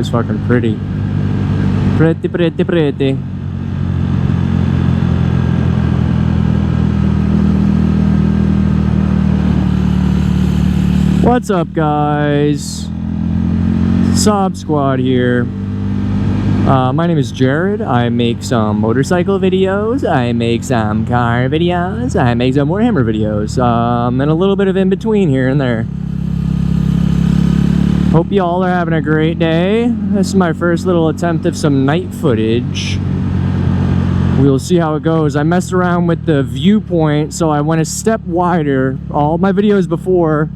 guy's fucking pretty. Pretty, pretty, pretty. What's up, guys? Saab Squad here. My name is Jared. I make some motorcycle videos, I make some car videos, I make some Warhammer videos, and a little bit of in between here and there. Hope you all are having a great day. This is my first little attempt at some night footage. We'll see how it goes. I messed around with the viewpoint, so I went a step wider. All my videos before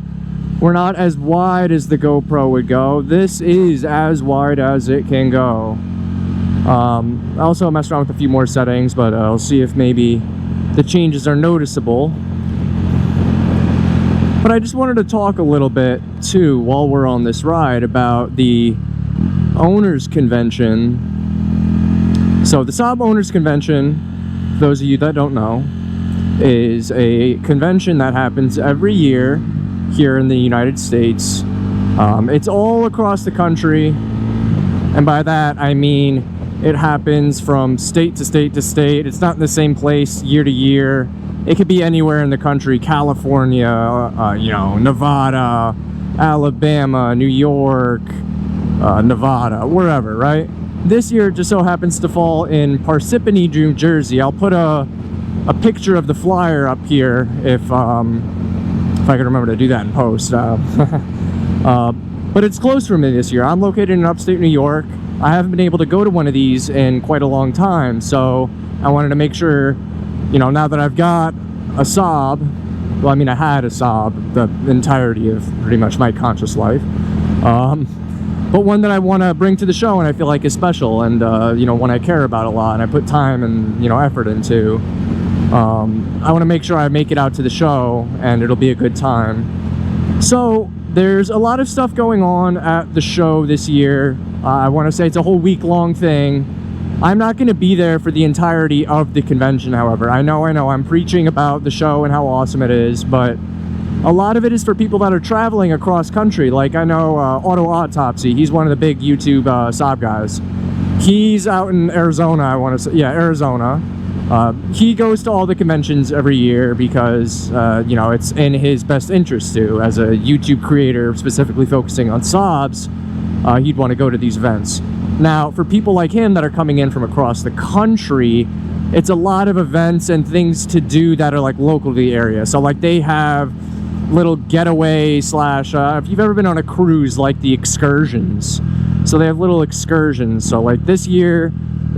were not as wide as the GoPro would go. This is as wide as it can go. I also messed around with a few more settings, but I'll see if maybe the changes are noticeable. But I just wanted to talk a little bit too while we're on this ride about the Owners Convention. So the Saab Owners Convention, for those of you that don't know, is a convention that happens every year here in the United States. It's all across the country, and by that I mean it happens from state to state to state. It's not in the same place year to year. It could be anywhere in the country: California, you know, Nevada, Alabama, New York, Nevada, wherever, right? This year it just so happens to fall in Parsippany, New Jersey. I'll put a picture of the flyer up here if I can remember to do that in post. But it's close for me this year. I'm located in upstate New York. I haven't been able to go to one of these in quite a long time, so I wanted to make sure, you know, now that I've got a Saab, well, I mean, I had a Saab the entirety of pretty much my conscious life, but one that I want to bring to the show and I feel like is special, and you know, one I care about a lot and I put time and, you know, effort into. I want to make sure I make it out to the show and it'll be a good time. So there's a lot of stuff going on at the show this year. I want to say it's a whole week-long thing. I'm not going to be there for the entirety of the convention, however. I know I'm preaching about the show and how awesome it is, but a lot of it is for people that are traveling across country. Like, I know Auto Autopsy, he's one of the big YouTube Saab guys. He's out in Arizona, I want to say. Yeah, Arizona. He goes to all the conventions every year because, you know, it's in his best interest to. As a YouTube creator specifically focusing on Saabs, he'd want to go to these events. Now, for people like him that are coming in from across the country, it's a lot of events and things to do that are like local to the area. So like they have little getaway slash, if you've ever been on a cruise, like the excursions. So they have little excursions. So like this year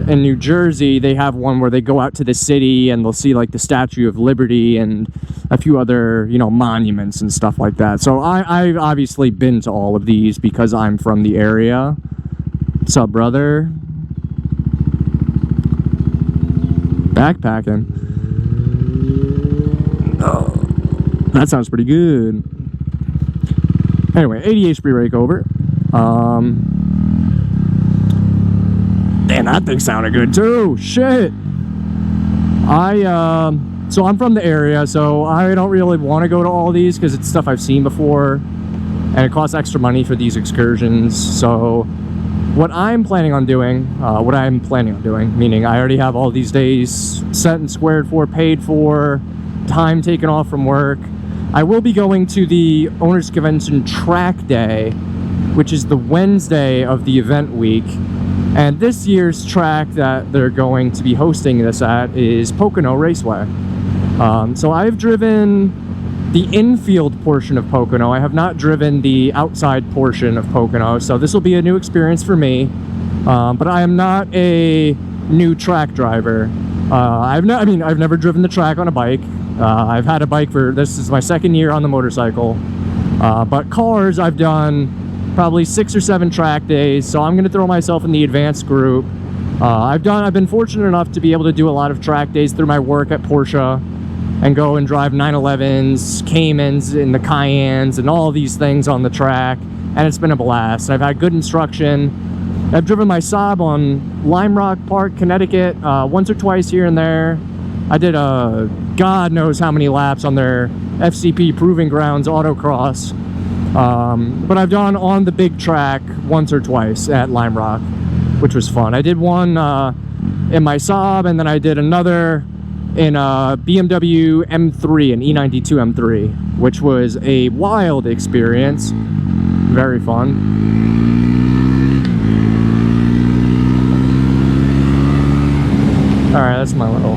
in New Jersey, they have one where they go out to the city and they'll see like the Statue of Liberty and a few other, you know, monuments and stuff like that. So I've obviously been to all of these because I'm from the area. What's up, brother? Backpacking. Oh, that sounds pretty good. Anyway, 88 spree rake over. Damn, that thing sounded good too. Shit. So I'm from the area, so I don't really want to go to all these because it's stuff I've seen before, and it costs extra money for these excursions. So what I'm planning on doing, meaning I already have all these days set and squared for, paid for, time taken off from work. I will be going to the Owners Convention track day, which is the Wednesday of the event week. And this year's track that they're going to be hosting this at is Pocono Raceway. So I've driven the infield portion of Pocono. I have not driven the outside portion of Pocono, so this will be a new experience for me. But I am not a new track driver. I've never driven the track on a bike. I've had a bike this is my second year on the motorcycle. But cars, I've done probably 6 or 7 track days, so I'm going to throw myself in the advanced group. I've been fortunate enough to be able to do a lot of track days through my work at Porsche and go and drive 911s, Caymans, and the Cayennes, and all these things on the track, and it's been a blast. I've had good instruction. I've driven my Saab on Lime Rock Park, Connecticut, once or twice here and there. I did God knows how many laps on their FCP Proving Grounds autocross. But I've gone on the big track once or twice at Lime Rock, which was fun. I did one in my Saab, and then I did another in a BMW M3, an E92 M3, which was a wild experience. Very fun. Alright, that's my little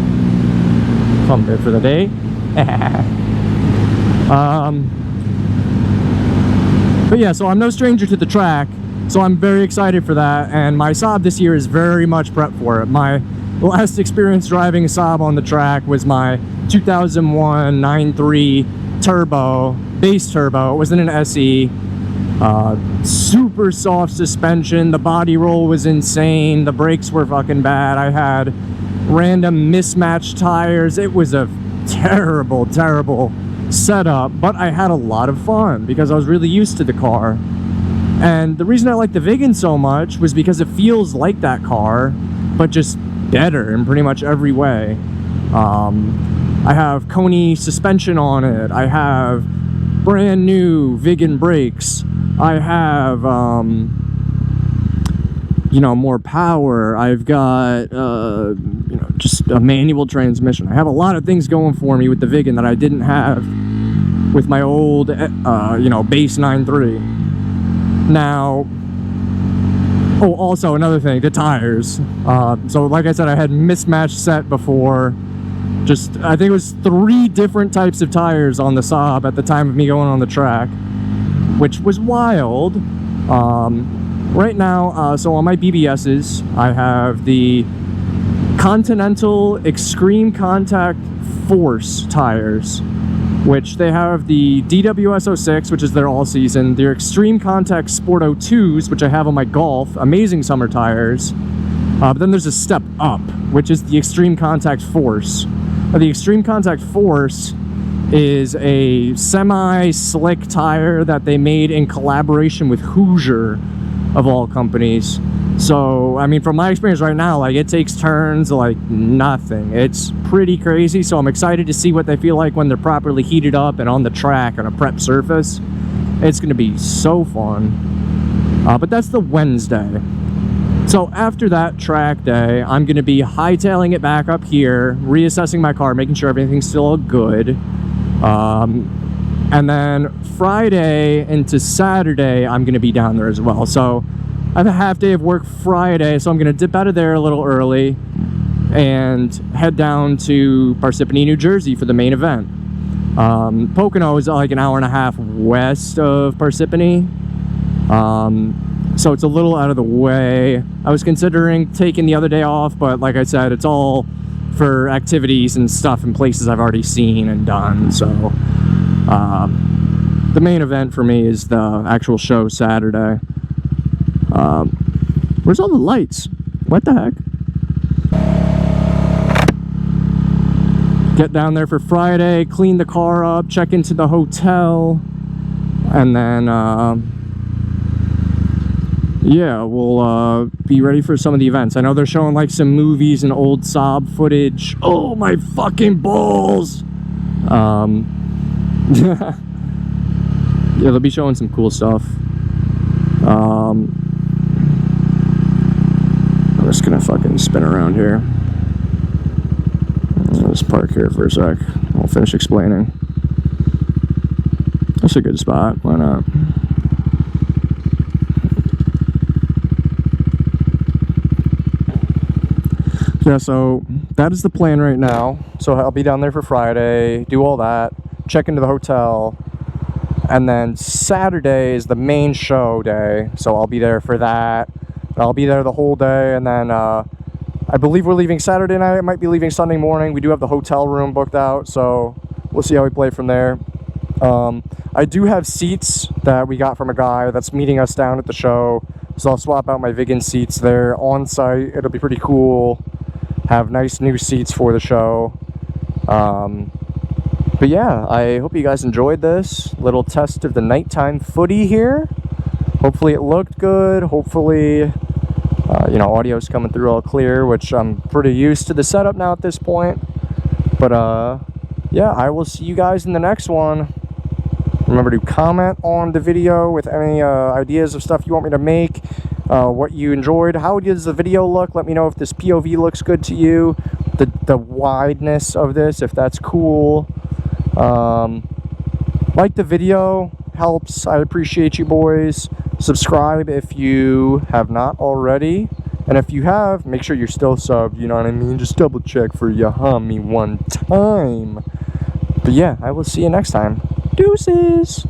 fun bit for the day. But yeah, so I'm no stranger to the track, so I'm very excited for that, and my Saab this year is very much prepped for it. My last experience driving a Saab on the track was my 2001 9.3 turbo, base turbo. It wasn't an SE. Super soft suspension, the body roll was insane, the brakes were fucking bad, I had random mismatched tires. It was a terrible setup, but I had a lot of fun because I was really used to the car. And the reason I like the Viggen so much was because it feels like that car, but just better in pretty much every way. I have Koni suspension on it, I have brand new Viggen brakes, I have you know, more power, I've got you know, just a manual transmission. I have a lot of things going for me with the Viggen that I didn't have with my old you know, base 9.3. Now, oh, also another thing, the tires. So like I said, I had mismatched set before. Just, I think it was 3 different types of tires on the Saab at the time of me going on the track, which was wild. Right now, so on my BBSs, I have the Continental Extreme Contact Force tires, which they have the DWS06, which is their all-season, their Extreme Contact Sport 02s, which I have on my Golf, amazing summer tires. But then there's a step up, which is the Extreme Contact Force. The Extreme Contact Force is a semi-slick tire that they made in collaboration with Hoosier, of all companies. So, I mean, from my experience right now, like, it takes turns like nothing. It's pretty crazy, so I'm excited to see what they feel like when they're properly heated up and on the track on a prep surface. It's gonna be so fun. But that's the Wednesday. So after that track day, I'm gonna be hightailing it back up here, reassessing my car, making sure everything's still good. And then Friday into Saturday, I'm going to be down there as well. So I have a half day of work Friday, so I'm going to dip out of there a little early and head down to Parsippany, New Jersey for the main event. Pocono is like an hour and a half west of Parsippany. So it's a little out of the way. I was considering taking the other day off, but like I said, it's all for activities and stuff in places I've already seen and done. So the main event for me is the actual show Saturday. Where's all the lights? What the heck? Get down there for Friday, clean the car up, check into the hotel, and then yeah, we'll be ready for some of the events. I know they're showing like some movies and old Saab footage. Oh my fucking balls! Yeah, they'll be showing some cool stuff. I'm just gonna fucking spin around here. Let's park here for a sec. I'll finish explaining. That's a good spot. Why not? Yeah, so that is the plan right now. So I'll be down there for Friday, do all that, check into the hotel, and then Saturday is the main show day, so I'll be there for that. I'll be there the whole day, and then I believe we're leaving Saturday night. I might be leaving Sunday morning. We do have the hotel room booked out, so we'll see how we play from there. I do have seats that we got from a guy that's meeting us down at the show, so I'll swap out my Viggen seats there on site. It'll be pretty cool. Have nice new seats for the show. But yeah, I hope you guys enjoyed this little test of the nighttime footy here. Hopefully it looked good. Hopefully, you know, audio's coming through all clear, which I'm pretty used to the setup now at this point. But yeah, I will see you guys in the next one. Remember to comment on the video with any ideas of stuff you want me to make, what you enjoyed. How does the video look? Let me know if this POV looks good to you, the wideness of this, if that's cool. Like the video, helps. I appreciate you boys. Subscribe if you have not already. And if you have, make sure you're still subbed, you know what I mean? Just double check for your homie one time. But yeah, I will see you next time. Deuces!